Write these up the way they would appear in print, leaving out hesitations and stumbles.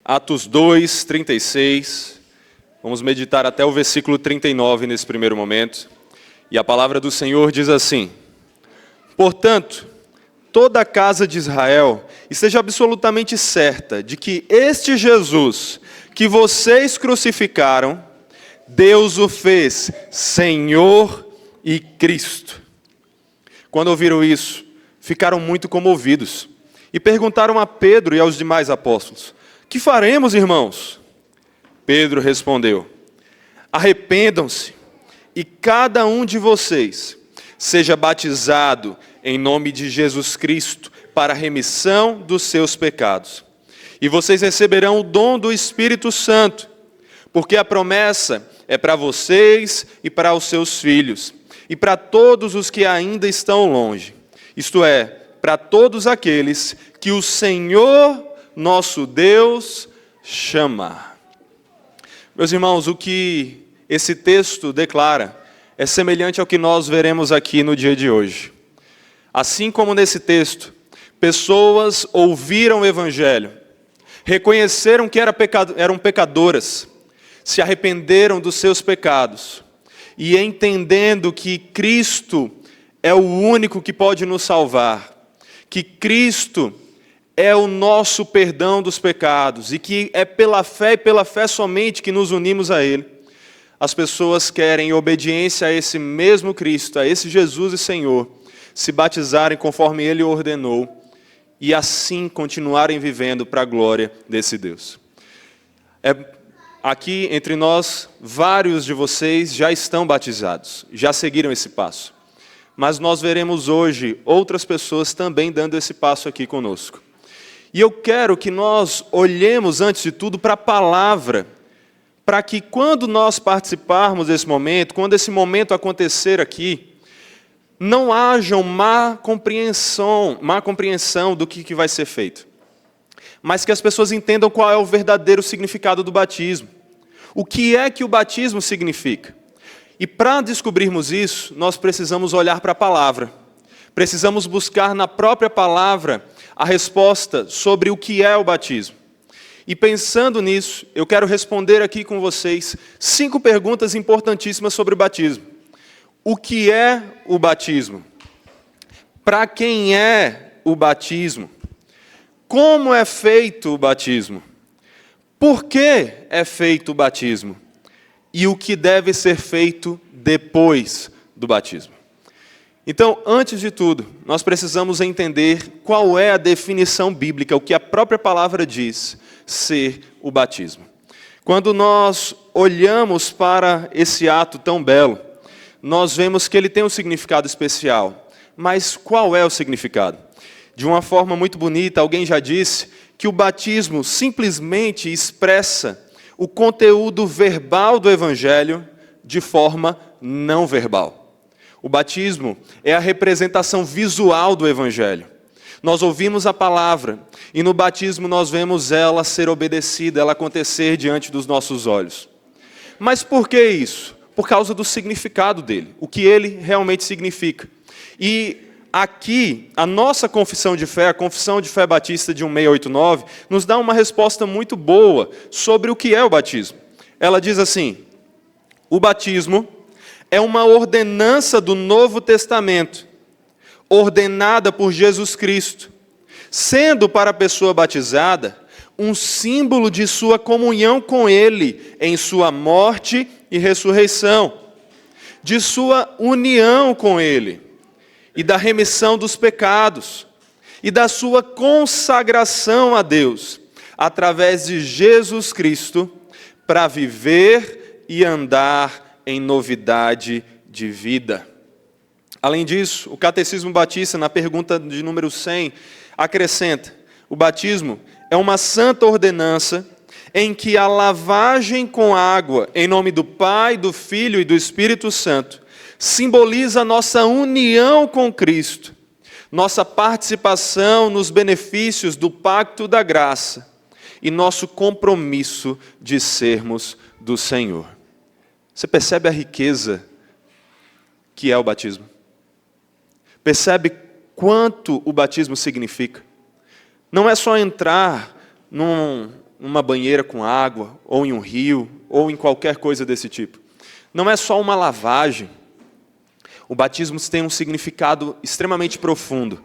Atos 2, 36. Vamos meditar até o versículo 39 nesse primeiro momento. E a palavra do Senhor diz assim: Portanto, toda a casa de Israel esteja absolutamente certa de que este Jesus, que vocês crucificaram, Deus o fez Senhor e Cristo. Quando ouviram isso, ficaram muito comovidos e perguntaram a Pedro e aos demais apóstolos: Que faremos, irmãos? Pedro respondeu: Arrependam-se e cada um de vocês seja batizado em nome de Jesus Cristo para a remissão dos seus pecados. E vocês receberão o dom do Espírito Santo, porque a promessa é para vocês e para os seus filhos, e para todos os que ainda estão longe, isto é, para todos aqueles que o Senhor, nosso Deus, chama. Meus irmãos, o que esse texto declara é semelhante ao que nós veremos aqui no dia de hoje. Assim como nesse texto, pessoas ouviram o Evangelho, reconheceram que eram pecadoras, se arrependeram dos seus pecados, e entendendo que Cristo é o único que pode nos salvar, que Cristo é o nosso perdão dos pecados, e que é pela fé e pela fé somente que nos unimos a Ele, as pessoas querem, em obediência a esse mesmo Cristo, a esse Jesus e Senhor, se batizarem conforme Ele ordenou, e assim continuarem vivendo para a glória desse Deus. Aqui entre nós, vários de vocês já estão batizados, já seguiram esse passo. Mas nós veremos hoje outras pessoas também dando esse passo aqui conosco. E eu quero que nós olhemos, antes de tudo, para a palavra, para que quando nós participarmos desse momento, quando esse momento acontecer aqui, não haja má compreensão do que vai ser feito. Mas que as pessoas entendam qual é o verdadeiro significado do batismo. O que é que o batismo significa? E para descobrirmos isso, nós precisamos olhar para a palavra. Precisamos buscar na própria palavra a resposta sobre o que é o batismo. E pensando nisso, eu quero responder aqui com vocês 5 perguntas importantíssimas sobre o batismo. O que é o batismo? Para quem é o batismo? Como é feito o batismo? Por que é feito o batismo? E o que deve ser feito depois do batismo? Então, antes de tudo, nós precisamos entender qual é a definição bíblica, o que a própria palavra diz ser o batismo. Quando nós olhamos para esse ato tão belo, nós vemos que ele tem um significado especial. Mas qual é o significado? De uma forma muito bonita, alguém já disse que o batismo simplesmente expressa o conteúdo verbal do Evangelho de forma não verbal. O batismo é a representação visual do Evangelho. Nós ouvimos a palavra e no batismo nós vemos ela ser obedecida, ela acontecer diante dos nossos olhos. Mas por que isso? Por causa do significado dele, o que ele realmente significa. E aqui, a nossa confissão de fé, a Confissão de Fé Batista de 1689, nos dá uma resposta muito boa sobre o que é o batismo. Ela diz assim: o batismo é uma ordenança do Novo Testamento, ordenada por Jesus Cristo, sendo para a pessoa batizada um símbolo de sua comunhão com Ele em sua morte e ressurreição, de sua união com Ele, e da remissão dos pecados, e da sua consagração a Deus, através de Jesus Cristo, para viver e andar em novidade de vida. Além disso, o Catecismo Batista, na pergunta de número 100, acrescenta: o batismo é uma santa ordenança em que a lavagem com água, em nome do Pai, do Filho e do Espírito Santo, simboliza nossa união com Cristo, nossa participação nos benefícios do pacto da graça e nosso compromisso de sermos do Senhor. Você percebe a riqueza que é o batismo? Percebe quanto o batismo significa? Não é só entrar num numa banheira com água, ou em um rio, ou em qualquer coisa desse tipo. Não é só uma lavagem. O batismo tem um significado extremamente profundo.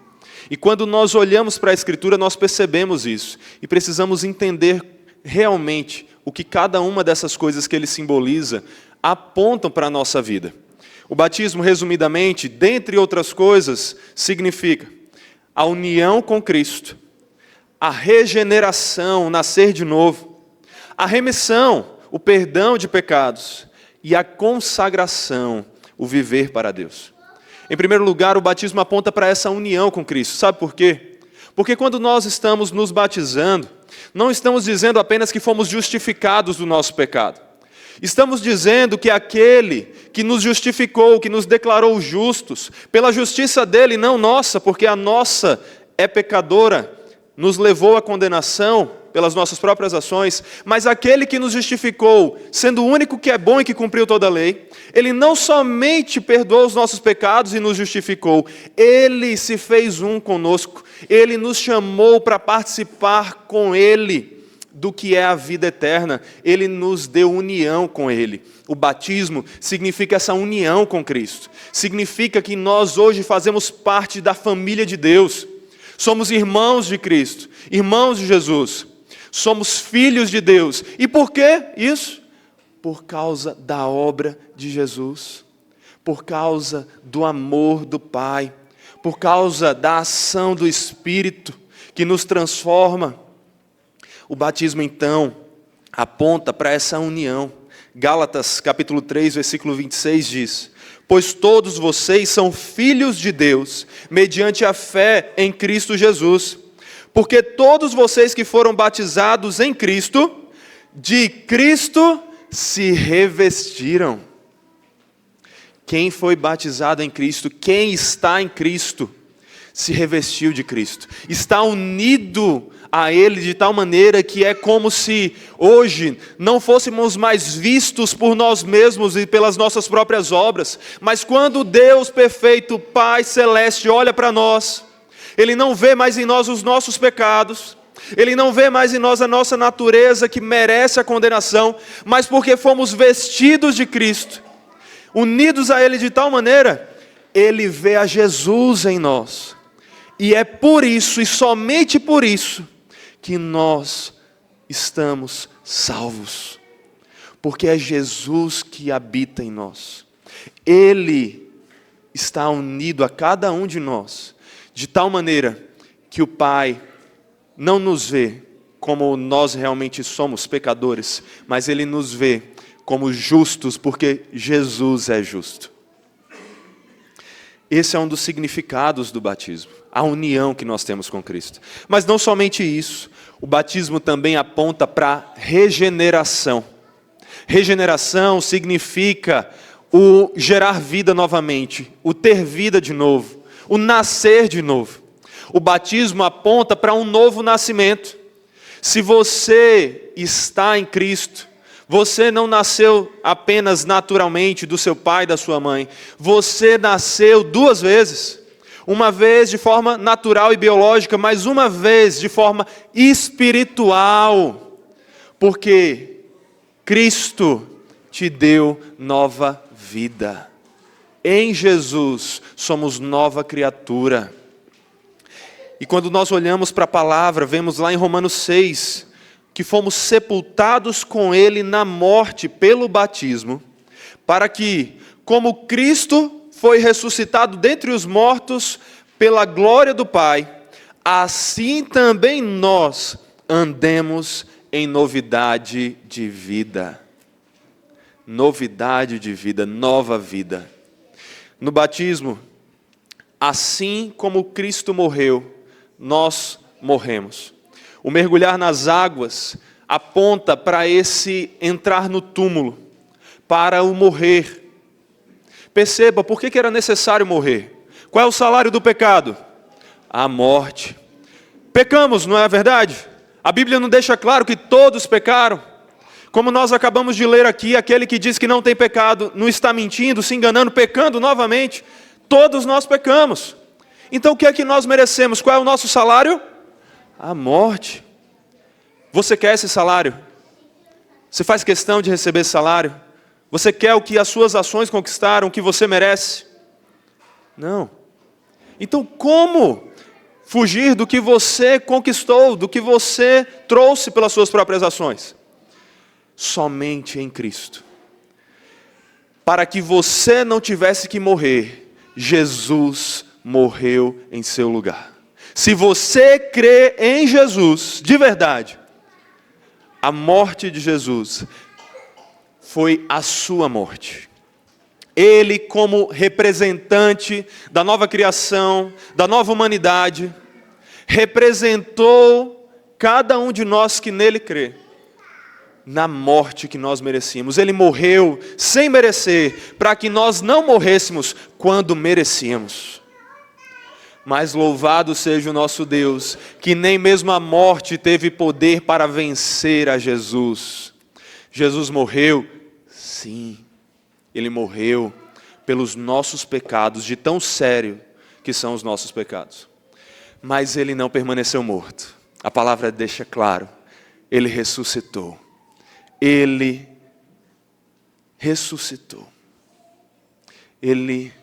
E quando nós olhamos para a Escritura, nós percebemos isso. E precisamos entender realmente o que cada uma dessas coisas que ele simboliza apontam para a nossa vida. O batismo, resumidamente, dentre outras coisas, significa a união com Cristo, a regeneração, o nascer de novo, a remissão, o perdão de pecados e a consagração, o viver para Deus. Em primeiro lugar, o batismo aponta para essa união com Cristo. Sabe por quê? Porque quando nós estamos nos batizando, não estamos dizendo apenas que fomos justificados do nosso pecado. Estamos dizendo que aquele que nos justificou, que nos declarou justos, pela justiça dele, não nossa, porque a nossa é pecadora, nos levou à condenação pelas nossas próprias ações, mas aquele que nos justificou, sendo o único que é bom e que cumpriu toda a lei, ele não somente perdoou os nossos pecados e nos justificou, ele se fez um conosco, ele nos chamou para participar com ele do que é a vida eterna, ele nos deu união com ele. O batismo significa essa união com Cristo, significa que nós hoje fazemos parte da família de Deus, somos irmãos de Cristo, irmãos de Jesus, somos filhos de Deus. E por que isso? Por causa da obra de Jesus, por causa do amor do Pai, por causa da ação do Espírito que nos transforma. O batismo, então, aponta para essa união. Gálatas, capítulo 3, versículo 26 diz: pois todos vocês são filhos de Deus, mediante a fé em Cristo Jesus. Porque todos vocês que foram batizados em Cristo, de Cristo se revestiram. Quem foi batizado em Cristo, quem está em Cristo, se revestiu de Cristo. Está unido a Ele de tal maneira que é como se hoje não fôssemos mais vistos por nós mesmos e pelas nossas próprias obras, mas quando Deus perfeito, Pai Celeste, olha para nós, Ele não vê mais em nós os nossos pecados, Ele não vê mais em nós a nossa natureza que merece a condenação, mas porque fomos vestidos de Cristo, unidos a Ele de tal maneira, Ele vê a Jesus em nós. E é por isso, e somente por isso, que nós estamos salvos. Porque é Jesus que habita em nós. Ele está unido a cada um de nós, de tal maneira que o Pai não nos vê como nós realmente somos pecadores, mas Ele nos vê como justos, porque Jesus é justo. Esse é um dos significados do batismo, a união que nós temos com Cristo. Mas não somente isso, o batismo também aponta para regeneração. Regeneração significa o gerar vida novamente, o ter vida de novo, o nascer de novo. O batismo aponta para um novo nascimento. Se você está em Cristo, você não nasceu apenas naturalmente do seu pai e da sua mãe. Você nasceu duas vezes. Uma vez de forma natural e biológica, mas uma vez de forma espiritual. Porque Cristo te deu nova vida. Em Jesus somos nova criatura. E quando nós olhamos para a palavra, vemos lá em Romanos 6, que fomos sepultados com Ele na morte pelo batismo, para que, como Cristo foi ressuscitado dentre os mortos pela glória do Pai, assim também nós andemos em novidade de vida. Novidade de vida, nova vida. No batismo, assim como Cristo morreu, nós morremos. O mergulhar nas águas aponta para esse entrar no túmulo, para o morrer. Perceba, por que era necessário morrer? Qual é o salário do pecado? A morte. Pecamos, não é verdade? A Bíblia não deixa claro que todos pecaram. Como nós acabamos de ler aqui, aquele que diz que não tem pecado, não está mentindo, se enganando, pecando novamente. Todos nós pecamos. Então o que é que nós merecemos? Qual é o nosso salário? A morte. Você quer esse salário? Você faz questão de receber esse salário? Você quer o que as suas ações conquistaram, o que você merece? Não. Então como fugir do que você conquistou, do que você trouxe pelas suas próprias ações? Somente em Cristo. Para que você não tivesse que morrer, Jesus morreu em seu lugar. Se você crê em Jesus, de verdade, a morte de Jesus foi a sua morte. Ele, como representante da nova criação, da nova humanidade, representou cada um de nós que nele crê, na morte que nós merecíamos. Ele morreu sem merecer, para que nós não morrêssemos quando merecíamos. Mas louvado seja o nosso Deus, que nem mesmo a morte teve poder para vencer a Jesus. Jesus morreu, sim, Ele morreu pelos nossos pecados, de tão sério que são os nossos pecados. Mas Ele não permaneceu morto. A palavra deixa claro, Ele ressuscitou. Ele ressuscitou. Ele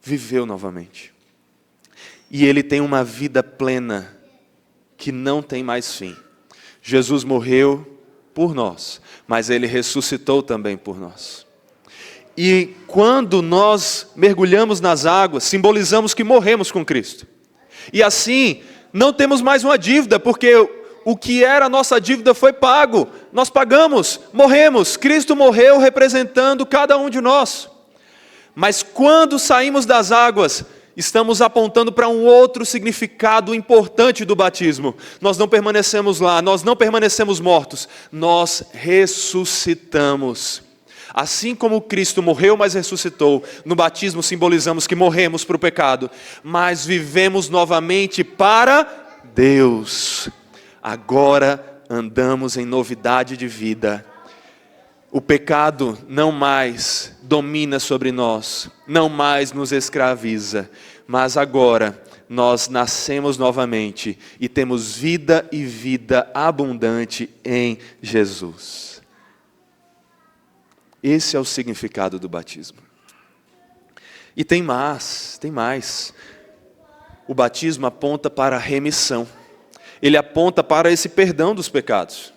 viveu novamente. E Ele tem uma vida plena, que não tem mais fim. Jesus morreu por nós, mas Ele ressuscitou também por nós. E quando nós mergulhamos nas águas, simbolizamos que morremos com Cristo. E assim, não temos mais uma dívida, porque o que era a nossa dívida foi pago. Nós pagamos, morremos. Cristo morreu representando cada um de nós. Mas quando saímos das águas, estamos apontando para um outro significado importante do batismo. Nós não permanecemos lá, nós não permanecemos mortos, nós ressuscitamos. Assim como Cristo morreu, mas ressuscitou, no batismo simbolizamos que morremos para o pecado, mas vivemos novamente para Deus. Agora andamos em novidade de vida. O pecado não mais domina sobre nós, não mais nos escraviza, mas agora nós nascemos novamente e temos vida e vida abundante em Jesus. Esse é o significado do batismo. E tem mais. O batismo aponta para a remissão. Ele aponta para esse perdão dos pecados.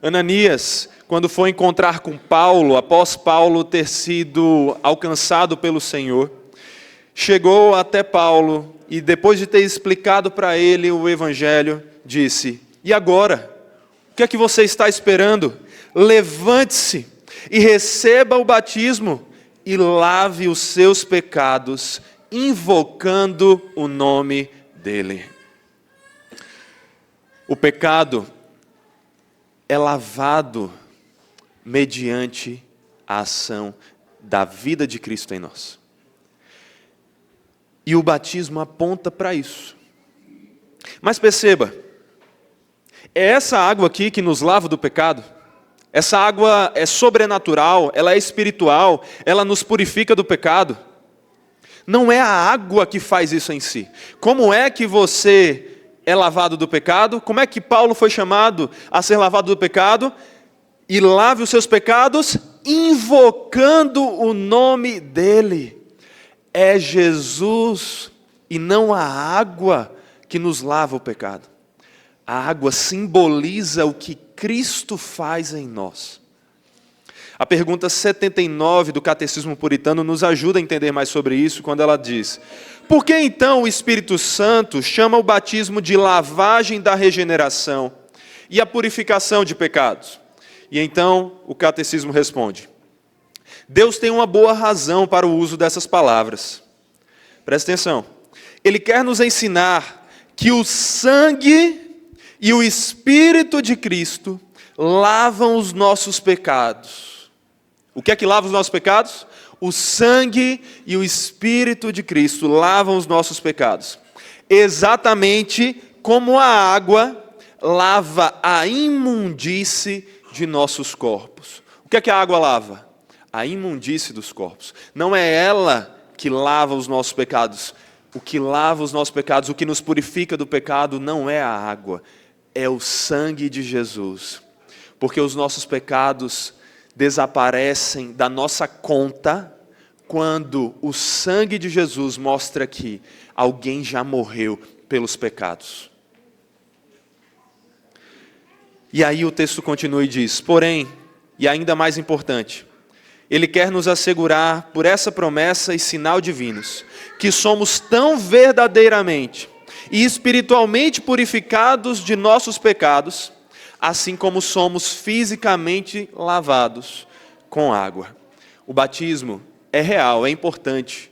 Ananias, quando foi encontrar com Paulo, após Paulo ter sido alcançado pelo Senhor, chegou até Paulo e depois de ter explicado para ele o Evangelho, disse: e agora? O que é que você está esperando? Levante-se e receba o batismo e lave os seus pecados, invocando o nome dele. O pecado é lavado mediante a ação da vida de Cristo em nós. E o batismo aponta para isso. Mas perceba, é essa água aqui que nos lava do pecado? Essa água é sobrenatural, ela é espiritual, ela nos purifica do pecado? Não é a água que faz isso em si. Como é que você é lavado do pecado? Como é que Paulo foi chamado a ser lavado do pecado? E lave os seus pecados invocando o nome dele. É Jesus e não a água que nos lava o pecado. A água simboliza o que Cristo faz em nós. A pergunta 79 do Catecismo Puritano nos ajuda a entender mais sobre isso, quando ela diz: por que então o Espírito Santo chama o batismo de lavagem da regeneração e a purificação de pecados? E então o Catecismo responde: Deus tem uma boa razão para o uso dessas palavras. Presta atenção. Ele quer nos ensinar que o sangue e o Espírito de Cristo lavam os nossos pecados. O que é que lava os nossos pecados? O sangue e o Espírito de Cristo lavam os nossos pecados. Exatamente como a água lava a imundície de nossos corpos. O que é que a água lava? A imundície dos corpos. Não é ela que lava os nossos pecados. O que lava os nossos pecados, o que nos purifica do pecado, não é a água, é o sangue de Jesus. Porque os nossos pecados desaparecem da nossa conta quando o sangue de Jesus mostra que alguém já morreu pelos pecados. E aí o texto continua e diz: porém, e ainda mais importante, Ele quer nos assegurar por essa promessa e sinal divinos, que somos tão verdadeiramente e espiritualmente purificados de nossos pecados, assim como somos fisicamente lavados com água. O batismo é real, é importante,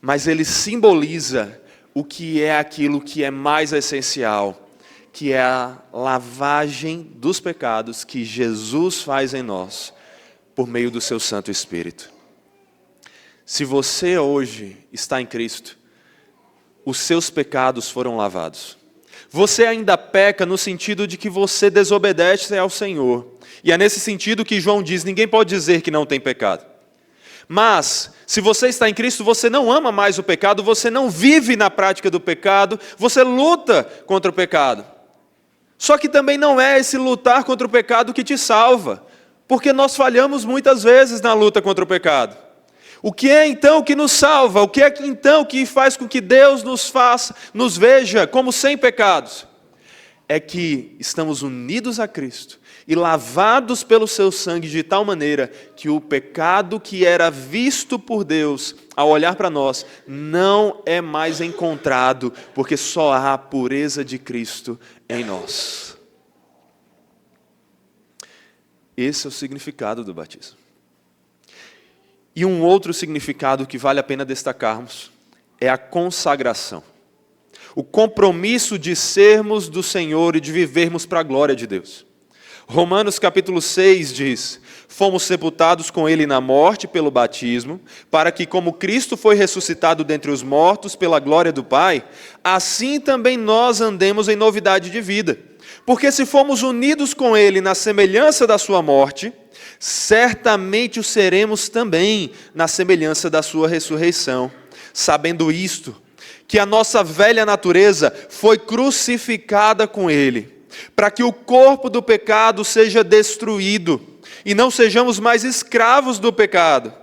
mas ele simboliza o que é aquilo que é mais essencial, que é a lavagem dos pecados que Jesus faz em nós, por meio do seu Santo Espírito. Se você hoje está em Cristo, os seus pecados foram lavados. Você ainda peca no sentido de que você desobedece ao Senhor. E é nesse sentido que João diz: ninguém pode dizer que não tem pecado. Mas, se você está em Cristo, você não ama mais o pecado, você não vive na prática do pecado, você luta contra o pecado. Só que também não é esse lutar contra o pecado que te salva, porque nós falhamos muitas vezes na luta contra o pecado. O que é então que nos salva? O que é então que faz com que Deus nos veja como sem pecados? É que estamos unidos a Cristo e lavados pelo seu sangue de tal maneira que o pecado que era visto por Deus ao olhar para nós não é mais encontrado, porque só há a pureza de Cristo em nós. Esse é o significado do batismo. E um outro significado que vale a pena destacarmos é a consagração. O compromisso de sermos do Senhor e de vivermos para a glória de Deus. Romanos capítulo 6 diz: fomos sepultados com Ele na morte pelo batismo, para que, como Cristo foi ressuscitado dentre os mortos pela glória do Pai, assim também nós andemos em novidade de vida. Porque se fomos unidos com Ele na semelhança da sua morte, certamente o seremos também na semelhança da sua ressurreição. Sabendo isto, que a nossa velha natureza foi crucificada com Ele, para que o corpo do pecado seja destruído, e não sejamos mais escravos do pecado.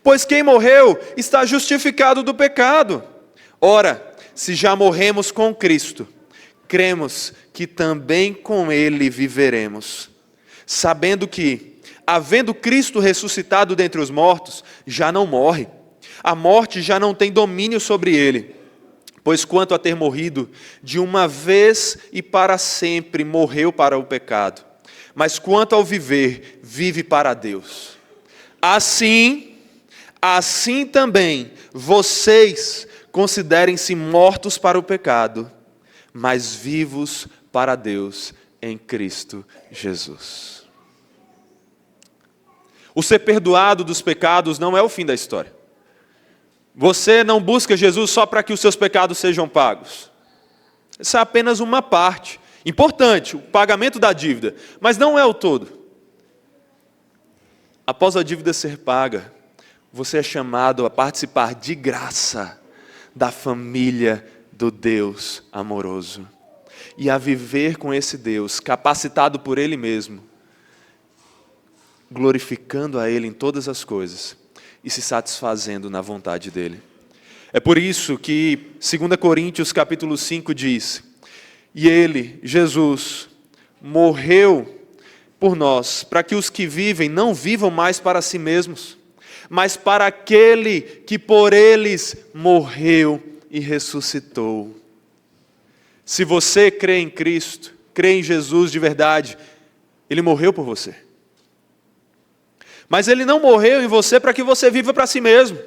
Pois quem morreu está justificado do pecado. Ora, se já morremos com Cristo, cremos que também com Ele viveremos, sabendo que, havendo Cristo ressuscitado dentre os mortos, já não morre. A morte já não tem domínio sobre Ele. Pois quanto a ter morrido, de uma vez e para sempre morreu para o pecado. Mas quanto ao viver, vive para Deus. Assim também, vocês considerem-se mortos para o pecado, mas vivos para Deus em Cristo Jesus. O ser perdoado dos pecados não é o fim da história. Você não busca Jesus só para que os seus pecados sejam pagos. Essa é apenas uma parte. Importante, o pagamento da dívida, mas não é o todo. Após a dívida ser paga, você é chamado a participar de graça da família do Deus amoroso. E a viver com esse Deus, capacitado por Ele mesmo, glorificando a Ele em todas as coisas e se satisfazendo na vontade dEle. É por isso que 2 Coríntios capítulo 5 diz: e Ele, Jesus, morreu por nós, para que os que vivem não vivam mais para si mesmos, mas para aquele que por eles morreu e ressuscitou. Se você crê em Cristo, crê em Jesus de verdade, Ele morreu por você. Mas Ele não morreu em você para que você viva para si mesmo,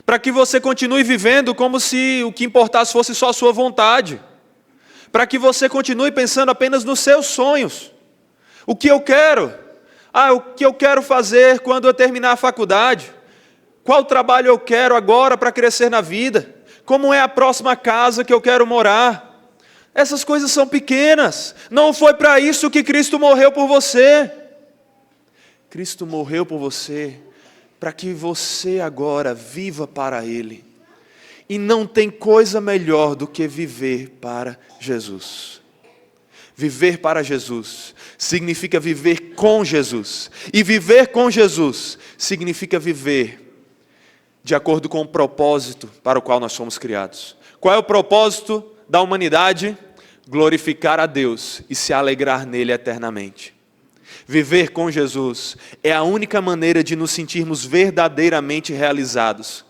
para que você continue vivendo como se o que importasse fosse só a sua vontade, para que você continue pensando apenas nos seus sonhos. O que eu quero? O que eu quero fazer quando eu terminar a faculdade? Qual trabalho eu quero agora para crescer na vida? Como é a próxima casa que eu quero morar? Essas coisas são pequenas. Não foi para isso que Cristo morreu por você. Cristo morreu por você para que você agora viva para Ele. E não tem coisa melhor do que viver para Jesus. Viver para Jesus significa viver com Jesus. E viver com Jesus significa viver de acordo com o propósito para o qual nós fomos criados. Qual é o propósito da humanidade? Glorificar a Deus e se alegrar nele eternamente. Viver com Jesus é a única maneira de nos sentirmos verdadeiramente realizados,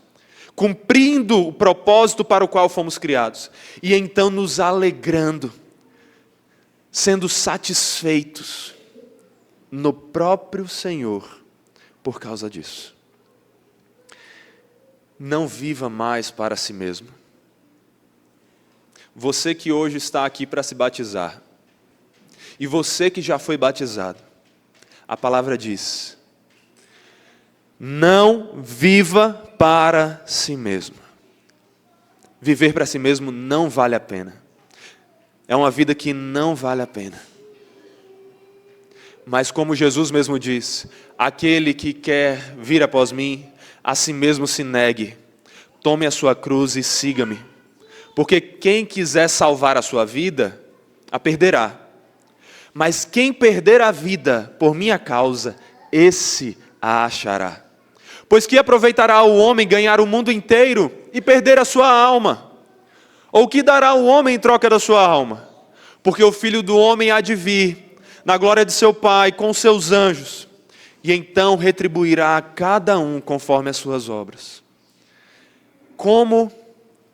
cumprindo o propósito para o qual fomos criados, e então nos alegrando, sendo satisfeitos no próprio Senhor por causa disso. Não viva mais para si mesmo. Você que hoje está aqui para se batizar, e você que já foi batizado, a palavra diz: não viva para si mesmo. Viver para si mesmo não vale a pena. É uma vida que não vale a pena. Mas como Jesus mesmo diz, aquele que quer vir após mim, a si mesmo se negue, tome a sua cruz e siga-me. Porque quem quiser salvar a sua vida, a perderá. Mas quem perder a vida por minha causa, esse a achará. Pois que aproveitará o homem ganhar o mundo inteiro e perder a sua alma? Ou que dará o homem em troca da sua alma? Porque o Filho do Homem há de vir, na glória de seu Pai, com seus anjos, e então retribuirá a cada um conforme as suas obras. Como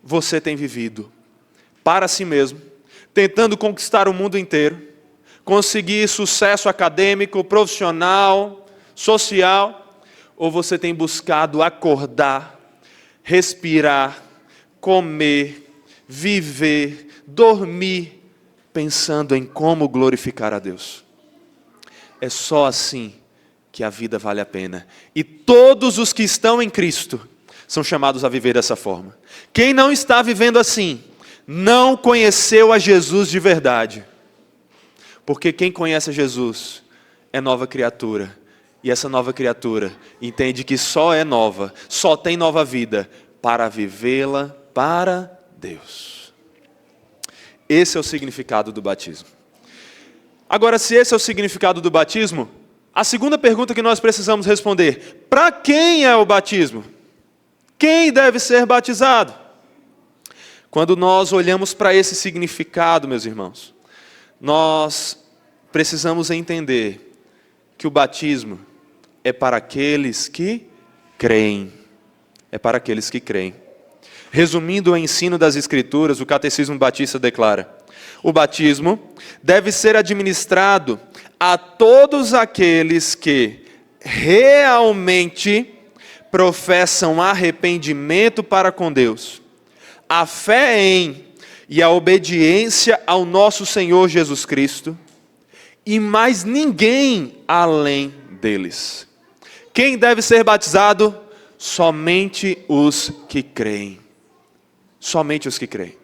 você tem vivido? Para si mesmo, tentando conquistar o mundo inteiro, conseguir sucesso acadêmico, profissional, social, ou você tem buscado acordar, respirar, comer, viver, dormir, pensando em como glorificar a Deus? É só assim que a vida vale a pena. E todos os que estão em Cristo são chamados a viver dessa forma. Quem não está vivendo assim, não conheceu a Jesus de verdade. Porque quem conhece a Jesus é nova criatura. E essa nova criatura entende que só é nova, só tem nova vida para vivê-la para Deus. Esse é o significado do batismo. Agora, se esse é o significado do batismo, a segunda pergunta que nós precisamos responder: para quem é o batismo? Quem deve ser batizado? Quando nós olhamos para esse significado, meus irmãos, nós precisamos entender que o batismo é para aqueles que creem. É para aqueles que creem. Resumindo o ensino das Escrituras, o Catecismo Batista declara: o batismo deve ser administrado a todos aqueles que realmente professam arrependimento para com Deus, a fé em e a obediência ao nosso Senhor Jesus Cristo, e mais ninguém além deles. Quem deve ser batizado? Somente os que creem. Somente os que creem.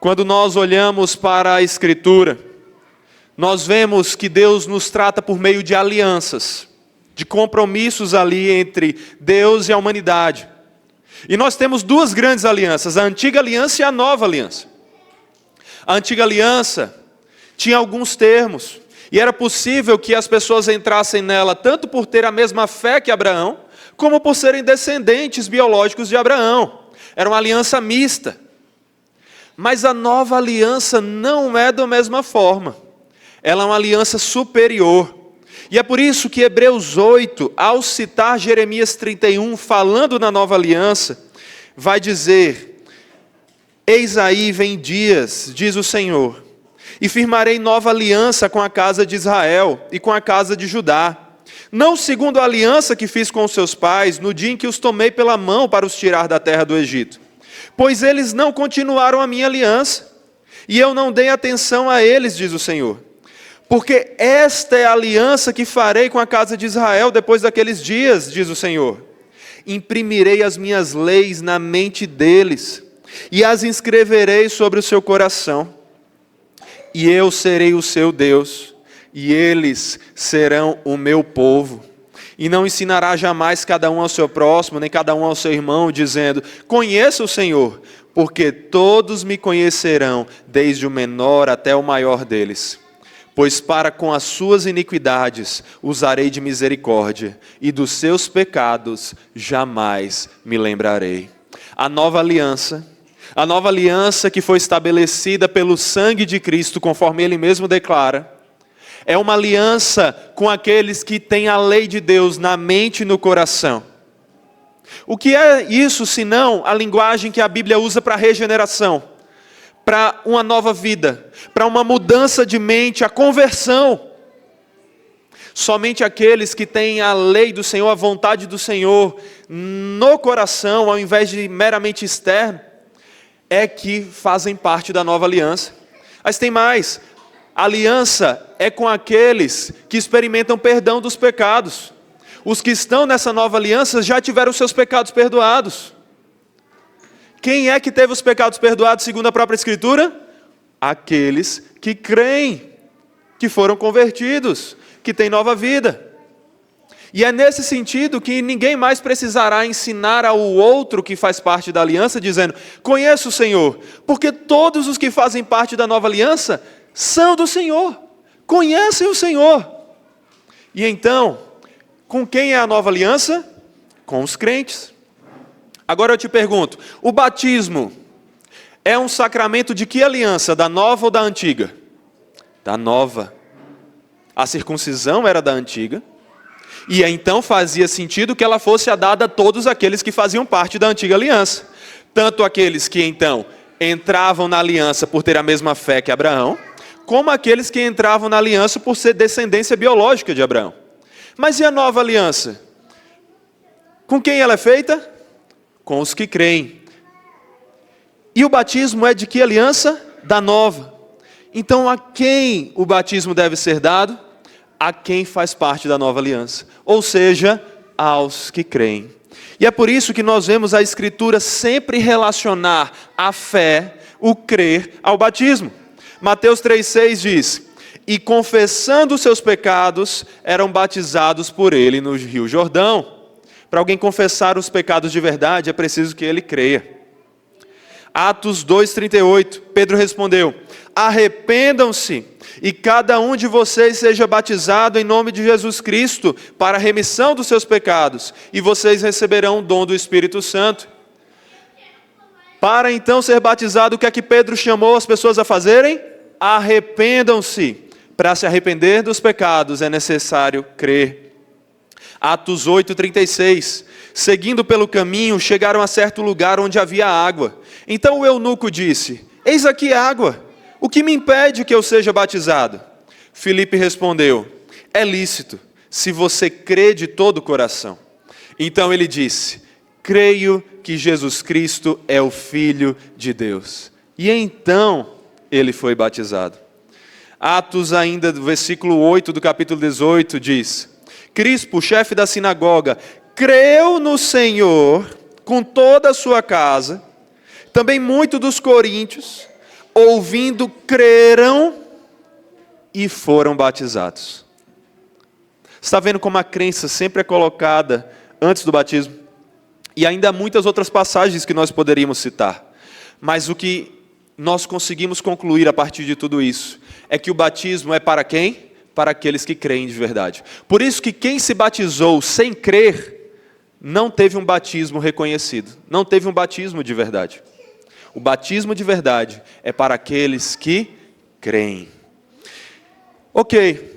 Quando nós olhamos para a Escritura, nós vemos que Deus nos trata por meio de alianças, de compromissos ali entre Deus e a humanidade. E nós temos duas grandes alianças, a antiga aliança e a nova aliança. A antiga aliança tinha alguns termos, e era possível que as pessoas entrassem nela tanto por ter a mesma fé que Abraão, como por serem descendentes biológicos de Abraão. Era uma aliança mista. Mas a nova aliança não é da mesma forma. Ela é uma aliança superior. E é por isso que Hebreus 8, ao citar Jeremias 31, falando na nova aliança, vai dizer: eis aí vem dias, diz o Senhor, e firmarei nova aliança com a casa de Israel e com a casa de Judá. Não segundo a aliança que fiz com os seus pais, no dia em que os tomei pela mão para os tirar da terra do Egito. Pois eles não continuaram a minha aliança, e eu não dei atenção a eles, diz o Senhor. Porque esta é a aliança que farei com a casa de Israel depois daqueles dias, diz o Senhor. Imprimirei as minhas leis na mente deles, e as inscreverei sobre o seu coração. E eu serei o seu Deus, e eles serão o meu povo. E não ensinará jamais cada um ao seu próximo, nem cada um ao seu irmão, dizendo: conheça o Senhor, porque todos me conhecerão, desde o menor até o maior deles. Pois para com as suas iniquidades usarei de misericórdia, e dos seus pecados jamais me lembrarei. A nova aliança que foi estabelecida pelo sangue de Cristo, conforme Ele mesmo declara, é uma aliança com aqueles que têm a lei de Deus na mente e no coração. O que é isso, senão a linguagem que a Bíblia usa para regeneração, para uma nova vida, para uma mudança de mente, a conversão? Somente aqueles que têm a lei do Senhor, a vontade do Senhor no coração, ao invés de meramente externo, é que fazem parte da nova aliança. Mas tem mais, a aliança é com aqueles que experimentam perdão dos pecados. Os que estão nessa nova aliança já tiveram seus pecados perdoados. Quem é que teve os pecados perdoados segundo a própria Escritura? Aqueles que creem, que foram convertidos, que têm nova vida. E é nesse sentido que ninguém mais precisará ensinar ao outro que faz parte da aliança, dizendo: conheço o Senhor, porque todos os que fazem parte da nova aliança são do Senhor, conhecem o Senhor. E então, com quem é a nova aliança? Com os crentes. Agora eu te pergunto, o batismo é um sacramento de que aliança? Da nova ou da antiga? Da nova. A circuncisão era da antiga, e então fazia sentido que ela fosse dada a todos aqueles que faziam parte da antiga aliança. Tanto aqueles que então entravam na aliança por ter a mesma fé que Abraão, como aqueles que entravam na aliança por ser descendência biológica de Abraão. Mas e a nova aliança? Com quem ela é feita? Com os que creem. E o batismo é de que aliança? Da nova. Então a quem o batismo deve ser dado? A quem faz parte da nova aliança, ou seja, aos que creem. E é por isso que nós vemos a Escritura sempre relacionar a fé, o crer, ao batismo. Mateus 3,6 diz: e confessando os seus pecados, eram batizados por ele no Rio Jordão. Para alguém confessar os pecados de verdade, é preciso que ele creia. Atos 2,38, Pedro respondeu: arrependam-se, e cada um de vocês seja batizado em nome de Jesus Cristo, para a remissão dos seus pecados, e vocês receberão o dom do Espírito Santo. Para então ser batizado, o que é que Pedro chamou as pessoas a fazerem? Arrependam-se. Para se arrepender dos pecados é necessário crer. Atos 8,36, seguindo pelo caminho, chegaram a certo lugar onde havia água. Então o eunuco disse: eis aqui água, o que me impede que eu seja batizado? Filipe respondeu: é lícito, se você crê de todo o coração. Então ele disse: creio que Jesus Cristo é o Filho de Deus. E então ele foi batizado. Atos ainda, do versículo 8 do capítulo 18, diz: Crispo, chefe da sinagoga, creu no Senhor com toda a sua casa. Também muitos dos coríntios, ouvindo, creram e foram batizados. Está vendo como a crença sempre é colocada antes do batismo? E ainda há muitas outras passagens que nós poderíamos citar. Mas o que nós conseguimos concluir a partir de tudo isso é que o batismo é para quem? Para aqueles que creem de verdade. Por isso que quem se batizou sem crer, não teve um batismo reconhecido. Não teve um batismo de verdade. O batismo de verdade é para aqueles que creem. Ok.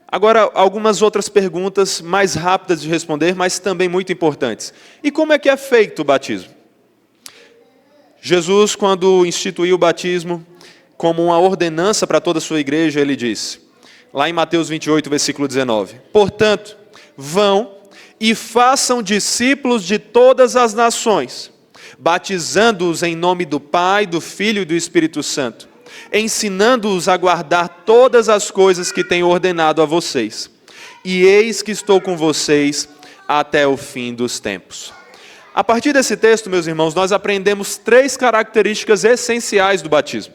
Agora, algumas outras perguntas mais rápidas de responder, mas também muito importantes. E como é que é feito o batismo? Jesus, quando instituiu o batismo como uma ordenança para toda a sua igreja, ele disse, lá em Mateus 28, versículo 19, portanto, vão e façam discípulos de todas as nações, batizando-os em nome do Pai, do Filho e do Espírito Santo, ensinando-os a guardar todas as coisas que tenho ordenado a vocês. E eis que estou com vocês até o fim dos tempos. A partir desse texto, meus irmãos, nós aprendemos 3 características essenciais do batismo.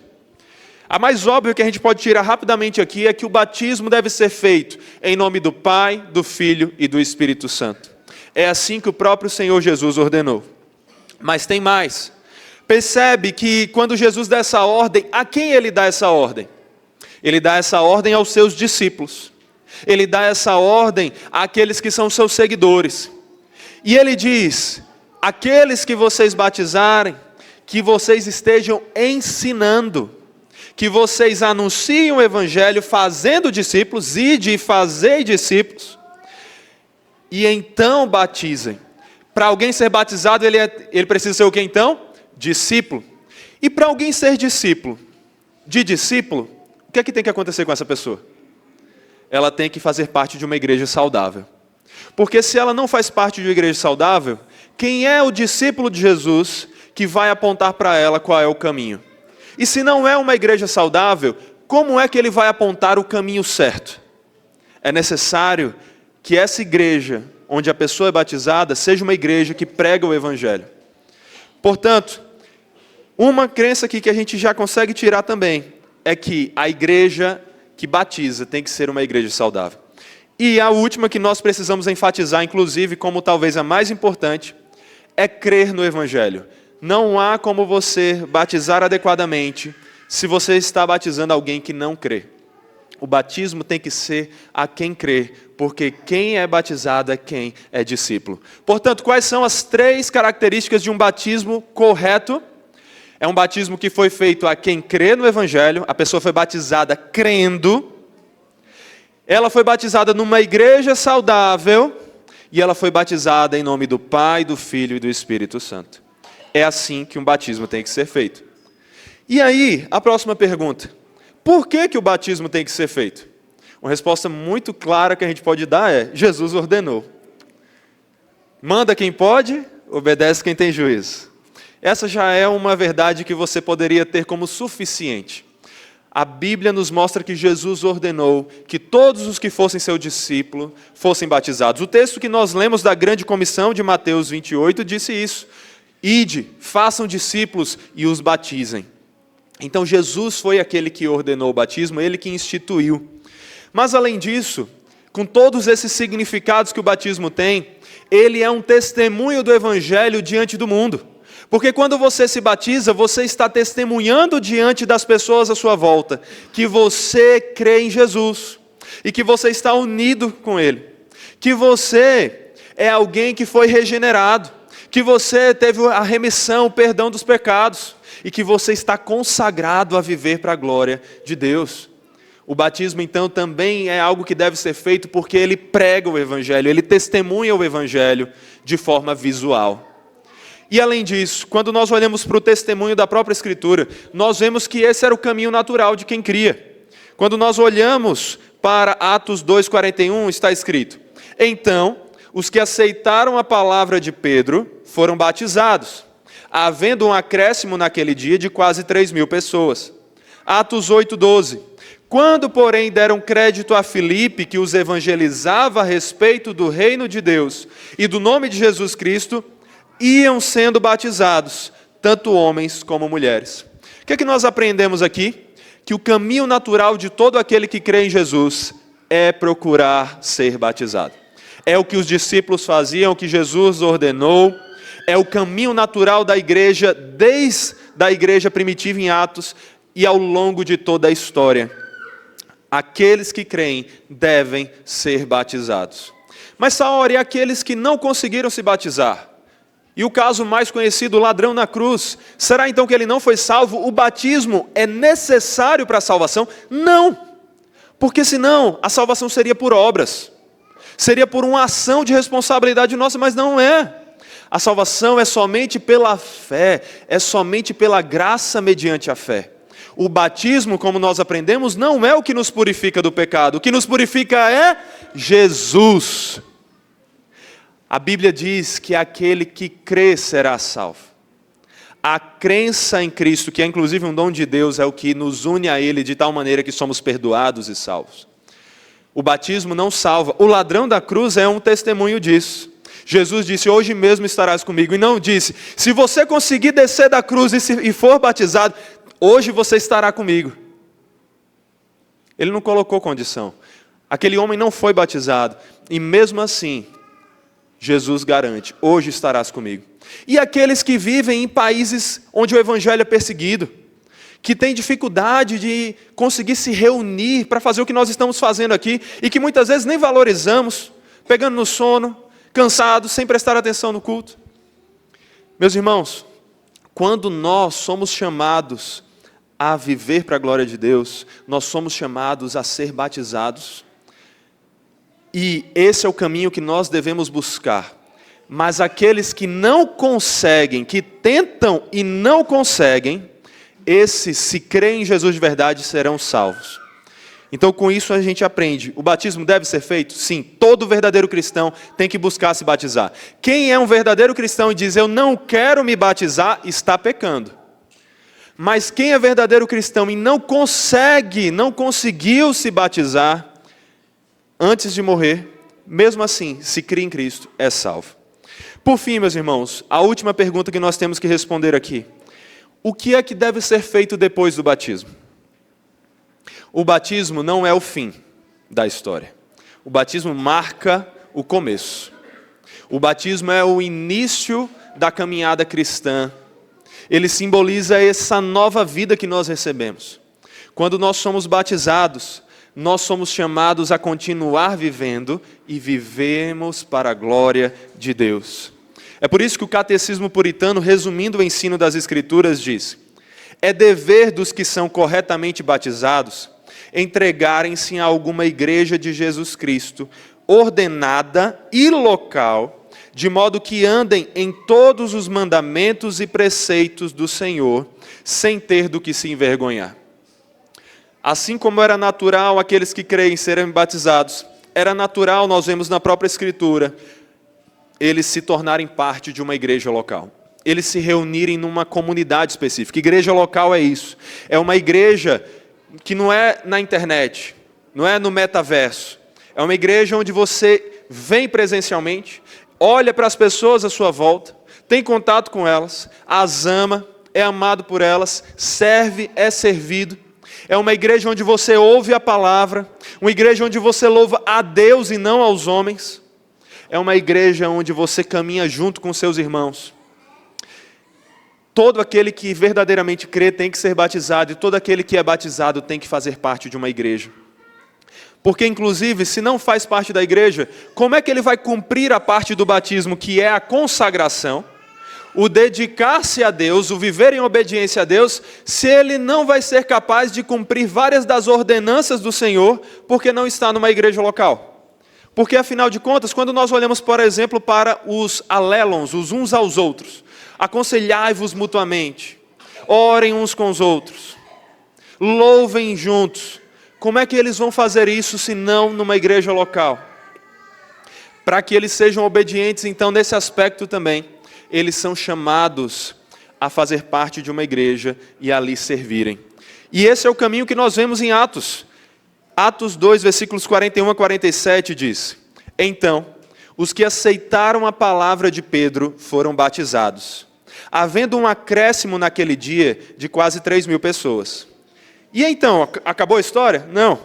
A mais óbvia que a gente pode tirar rapidamente aqui é que o batismo deve ser feito em nome do Pai, do Filho e do Espírito Santo. É assim que o próprio Senhor Jesus ordenou. Mas tem mais. Percebe que quando Jesus dá essa ordem, a quem ele dá essa ordem? Ele dá essa ordem aos seus discípulos. Ele dá essa ordem àqueles que são seus seguidores. E ele diz: aqueles que vocês batizarem, que vocês estejam ensinando, que vocês anunciem o evangelho fazendo discípulos, ide fazer discípulos, e então batizem. Para alguém ser batizado, ele precisa ser o que então? Discípulo. E para alguém ser discípulo, de discípulo, o que é que tem que acontecer com essa pessoa? Ela tem que fazer parte de uma igreja saudável. Porque se ela não faz parte de uma igreja saudável, quem é o discípulo de Jesus que vai apontar para ela qual é o caminho? E se não é uma igreja saudável, como é que ele vai apontar o caminho certo? É necessário que essa igreja, onde a pessoa é batizada, seja uma igreja que prega o evangelho. Portanto, uma crença aqui que a gente já consegue tirar também é que a igreja que batiza tem que ser uma igreja saudável. E a última que nós precisamos enfatizar, inclusive como talvez a mais importante, é crer no evangelho. Não há como você batizar adequadamente se você está batizando alguém que não crê. O batismo tem que ser a quem crê, porque quem é batizado é quem é discípulo. Portanto, quais são as 3 características de um batismo correto? É um batismo que foi feito a quem crê no evangelho, a pessoa foi batizada crendo, ela foi batizada numa igreja saudável, e ela foi batizada em nome do Pai, do Filho e do Espírito Santo. É assim que um batismo tem que ser feito. E aí, a próxima pergunta: por que o batismo tem que ser feito? Uma resposta muito clara que a gente pode dar é: Jesus ordenou. Manda quem pode, obedece quem tem juízo. Essa já é uma verdade que você poderia ter como suficiente. A Bíblia nos mostra que Jesus ordenou que todos os que fossem seu discípulo fossem batizados. O texto que nós lemos da grande comissão de Mateus 28 disse isso: ide, façam discípulos e os batizem. Então Jesus foi aquele que ordenou o batismo, ele que instituiu. Mas além disso, com todos esses significados que o batismo tem, ele é um testemunho do evangelho diante do mundo. Porque quando você se batiza, você está testemunhando diante das pessoas à sua volta que você crê em Jesus e que você está unido com Ele, que você é alguém que foi regenerado, que você teve a remissão, o perdão dos pecados e que você está consagrado a viver para a glória de Deus. O batismo, então, também é algo que deve ser feito porque ele prega o Evangelho, ele testemunha o Evangelho de forma visual. E além disso, quando nós olhamos para o testemunho da própria Escritura, nós vemos que esse era o caminho natural de quem cria. Quando nós olhamos para Atos 2,41, está escrito: então, os que aceitaram a palavra de Pedro foram batizados, havendo um acréscimo naquele dia de quase 3.000 pessoas. Atos 8,12. Quando, porém, deram crédito a Filipe, que os evangelizava a respeito do reino de Deus e do nome de Jesus Cristo, iam sendo batizados, tanto homens como mulheres. O que é que nós aprendemos aqui? Que o caminho natural de todo aquele que crê em Jesus é procurar ser batizado. É o que os discípulos faziam, o que Jesus ordenou, é o caminho natural da igreja, desde a igreja primitiva em Atos e ao longo de toda a história. Aqueles que creem devem ser batizados. Mas, Saori, e aqueles que não conseguiram se batizar? E o caso mais conhecido, o ladrão na cruz, será então que ele não foi salvo? O batismo é necessário para a salvação? Não, porque senão a salvação seria por obras, seria por uma ação de responsabilidade nossa, mas não é. A salvação é somente pela fé, é somente pela graça mediante a fé. O batismo, como nós aprendemos, não é o que nos purifica do pecado, o que nos purifica é Jesus. A Bíblia diz que aquele que crê será salvo. A crença em Cristo, que é inclusive um dom de Deus, é o que nos une a Ele de tal maneira que somos perdoados e salvos. O batismo não salva. O ladrão da cruz é um testemunho disso. Jesus disse: hoje mesmo estarás comigo. E não disse: se você conseguir descer da cruz e for batizado, hoje você estará comigo. Ele não colocou condição. Aquele homem não foi batizado. E mesmo assim, Jesus garante: hoje estarás comigo. E aqueles que vivem em países onde o evangelho é perseguido, que têm dificuldade de conseguir se reunir para fazer o que nós estamos fazendo aqui, e que muitas vezes nem valorizamos, pegando no sono, cansados, sem prestar atenção no culto. Meus irmãos, quando nós somos chamados a viver para a glória de Deus, nós somos chamados a ser batizados. E esse é o caminho que nós devemos buscar. Mas aqueles que não conseguem, que tentam e não conseguem, esses, se creem em Jesus de verdade, serão salvos. Então, com isso a gente aprende: o batismo deve ser feito? Sim, todo verdadeiro cristão tem que buscar se batizar. Quem é um verdadeiro cristão e diz: eu não quero me batizar, está pecando. Mas quem é verdadeiro cristão e não conseguiu se batizar antes de morrer, mesmo assim, se cria em Cristo, é salvo. Por fim, meus irmãos, a última pergunta que nós temos que responder aqui: o que é que deve ser feito depois do batismo? O batismo não é o fim da história. O batismo marca o começo. O batismo é o início da caminhada cristã. Ele simboliza essa nova vida que nós recebemos. Quando nós somos batizados, nós somos chamados a continuar vivendo e vivemos para a glória de Deus. É por isso que o catecismo puritano, resumindo o ensino das Escrituras, diz: é dever dos que são corretamente batizados entregarem-se a alguma igreja de Jesus Cristo, ordenada e local, de modo que andem em todos os mandamentos e preceitos do Senhor, sem ter do que se envergonhar. Assim como era natural aqueles que creem serem batizados, era natural, nós vemos na própria Escritura, eles se tornarem parte de uma igreja local. Eles se reunirem numa comunidade específica. Igreja local é isso. É uma igreja que não é na internet, não é no metaverso. É uma igreja onde você vem presencialmente, olha para as pessoas à sua volta, tem contato com elas, as ama, é amado por elas, serve, é servido. É uma igreja onde você ouve a palavra, uma igreja onde você louva a Deus e não aos homens. É uma igreja onde você caminha junto com seus irmãos. Todo aquele que verdadeiramente crê tem que ser batizado, e todo aquele que é batizado tem que fazer parte de uma igreja. Porque, inclusive, se não faz parte da igreja, como é que ele vai cumprir a parte do batismo, que é a consagração, o dedicar-se a Deus, o viver em obediência a Deus, se ele não vai ser capaz de cumprir várias das ordenanças do Senhor, porque não está numa igreja local? Porque, afinal de contas, quando nós olhamos, por exemplo, para os alélons, os uns aos outros, aconselhai-vos mutuamente, orem uns com os outros, louvem juntos. Como é que eles vão fazer isso se não numa igreja local? Para que eles sejam obedientes, então, nesse aspecto também, eles são chamados a fazer parte de uma igreja e ali servirem. E esse é o caminho que nós vemos em Atos. Atos 2, versículos 41 a 47 diz: então, os que aceitaram a palavra de Pedro foram batizados, havendo um acréscimo naquele dia de quase 3.000 pessoas. E então, acabou a história? Não.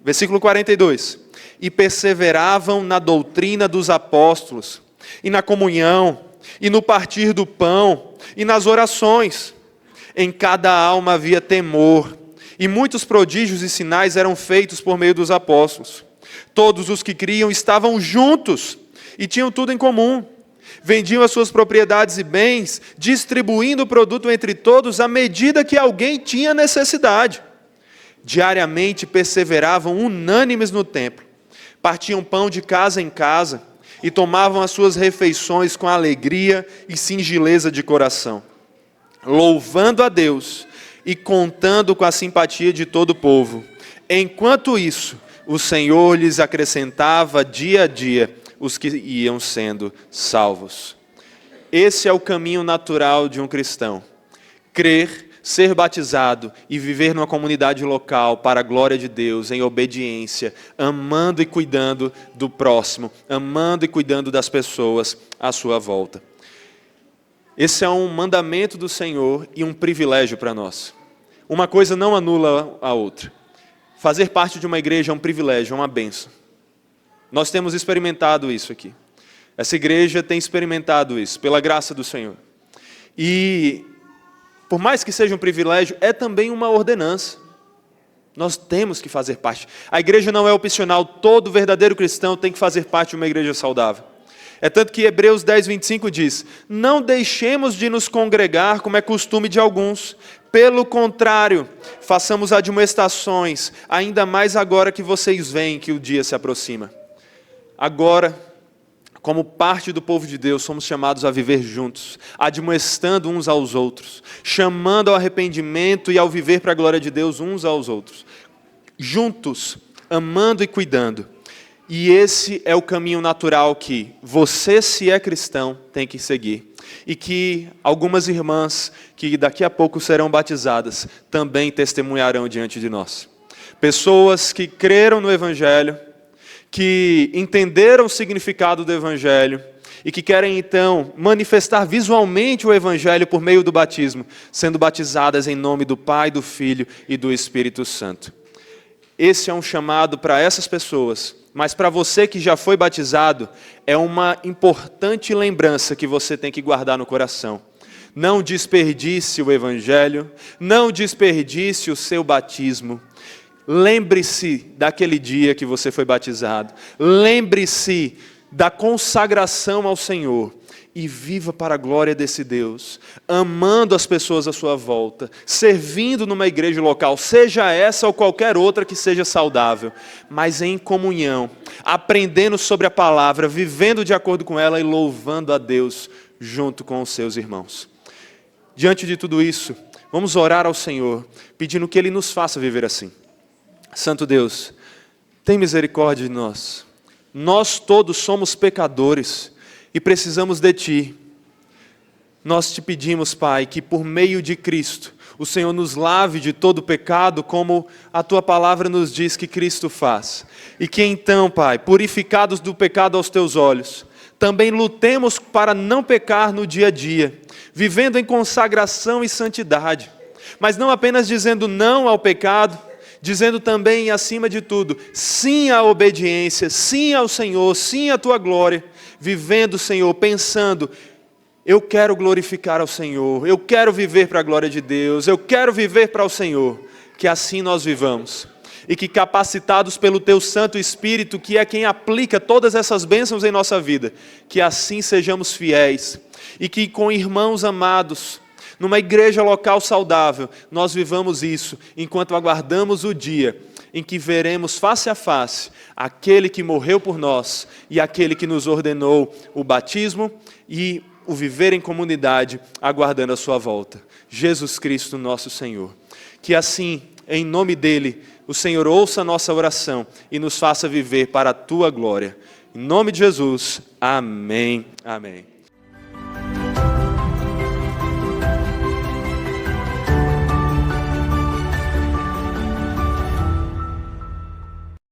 Versículo 42. E perseveravam na doutrina dos apóstolos, e na comunhão, e no partir do pão, e nas orações. Em cada alma havia temor, e muitos prodígios e sinais eram feitos por meio dos apóstolos. Todos os que criam estavam juntos, e tinham tudo em comum. Vendiam as suas propriedades e bens, distribuindo o produto entre todos à medida que alguém tinha necessidade. Diariamente perseveravam unânimes no templo, partiam pão de casa em casa e tomavam as suas refeições com alegria e singeleza de coração, louvando a Deus e contando com a simpatia de todo o povo. Enquanto isso, o Senhor lhes acrescentava dia a dia os que iam sendo salvos. Esse é o caminho natural de um cristão: crer, ser batizado e viver numa comunidade local para a glória de Deus, em obediência, amando e cuidando do próximo, amando e cuidando das pessoas à sua volta. Esse é um mandamento do Senhor e um privilégio para nós. Uma coisa não anula a outra. Fazer parte de uma igreja é um privilégio, é uma bênção. Nós temos experimentado isso aqui. Essa igreja tem experimentado isso, pela graça do Senhor. E, por mais que seja um privilégio, é também uma ordenança. Nós temos que fazer parte. A igreja não é opcional, todo verdadeiro cristão tem que fazer parte de uma igreja saudável. É tanto que Hebreus 10, 25 diz: não deixemos de nos congregar como é costume de alguns. Pelo contrário, façamos admoestações, ainda mais agora que vocês veem que o dia se aproxima. Agora, como parte do povo de Deus, somos chamados a viver juntos, admoestando uns aos outros, chamando ao arrependimento e ao viver para a glória de Deus uns aos outros. Juntos, amando e cuidando. E esse é o caminho natural que você, se é cristão, tem que seguir. E que algumas irmãs, que daqui a pouco serão batizadas, também testemunharão diante de nós. Pessoas que creram no Evangelho, que entenderam o significado do Evangelho e que querem então manifestar visualmente o Evangelho por meio do batismo, sendo batizadas em nome do Pai, do Filho e do Espírito Santo. Esse é um chamado para essas pessoas, mas para você que já foi batizado, é uma importante lembrança que você tem que guardar no coração. Não desperdice o Evangelho, não desperdice o seu batismo. Lembre-se daquele dia que você foi batizado. Lembre-se da consagração ao Senhor. E viva para a glória desse Deus, amando as pessoas à sua volta, servindo numa igreja local, seja essa ou qualquer outra que seja saudável, mas em comunhão, aprendendo sobre a palavra, vivendo de acordo com ela e louvando a Deus junto com os seus irmãos. Diante de tudo isso, vamos orar ao Senhor, pedindo que Ele nos faça viver assim. Santo Deus, tem misericórdia de nós. Nós todos somos pecadores e precisamos de Ti. Nós Te pedimos, Pai, que por meio de Cristo, o Senhor nos lave de todo pecado, como a Tua palavra nos diz que Cristo faz. E que então, Pai, purificados do pecado aos Teus olhos, também lutemos para não pecar no dia a dia, vivendo em consagração e santidade, mas não apenas dizendo não ao pecado, dizendo também, acima de tudo, sim à obediência, sim ao Senhor, sim à Tua glória, vivendo, Senhor, pensando, eu quero glorificar ao Senhor, eu quero viver para a glória de Deus, eu quero viver para o Senhor, que assim nós vivamos. E que capacitados pelo Teu Santo Espírito, que é quem aplica todas essas bênçãos em nossa vida, que assim sejamos fiéis, e que com irmãos amados, numa igreja local saudável, nós vivamos isso, enquanto aguardamos o dia em que veremos face a face aquele que morreu por nós e aquele que nos ordenou o batismo e o viver em comunidade, aguardando a sua volta. Jesus Cristo, nosso Senhor. Que assim, em nome dEle, o Senhor ouça a nossa oração e nos faça viver para a Tua glória. Em nome de Jesus, amém. Amém.